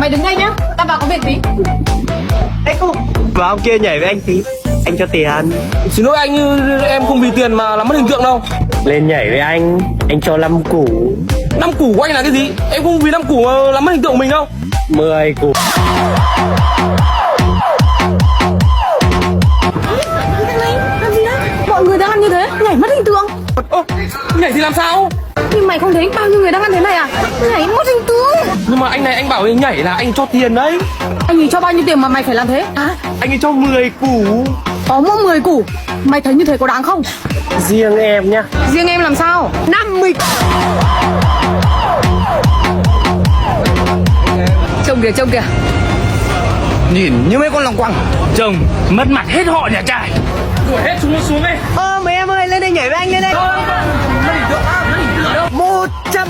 Mày đứng đây nhá, tao vào có việc tí. Ê cô, và ông kia nhảy với anh tí, anh cho tiền. Xin lỗi anh, em không vì tiền mà làm mất hình tượng đâu. Lên nhảy với anh cho 5 củ. 5 củ của anh là cái gì? Em không vì 5 củ mà làm mất hình tượng của mình đâu. 10 củ. Làm gì đấy? Mọi người đang ăn như thế, nhảy mất hình tượng. Ơ, nhảy thì làm sao? Nhưng mày không thấy bao nhiêu người đang ăn thế này à? Nhảy mất hình tượng. Nhưng mà anh này anh bảo anh nhảy là anh cho tiền đấy. Anh ấy cho bao nhiêu tiền mà mày phải làm thế? À, Anh ấy cho 10 củ. có mỗi 10 củ. Mày thấy như thế có đáng không? Riêng em nhá. Riêng em làm sao? 50. Trông kìa. Nhìn như mấy con lòng quăng. Chồng, mất mặt hết họ nhà trai. Đuổi hết xuống đi. Mấy em ơi, lên đây nhảy với anh, lên đây. Mất hình tượng, mất hình tượng. 100.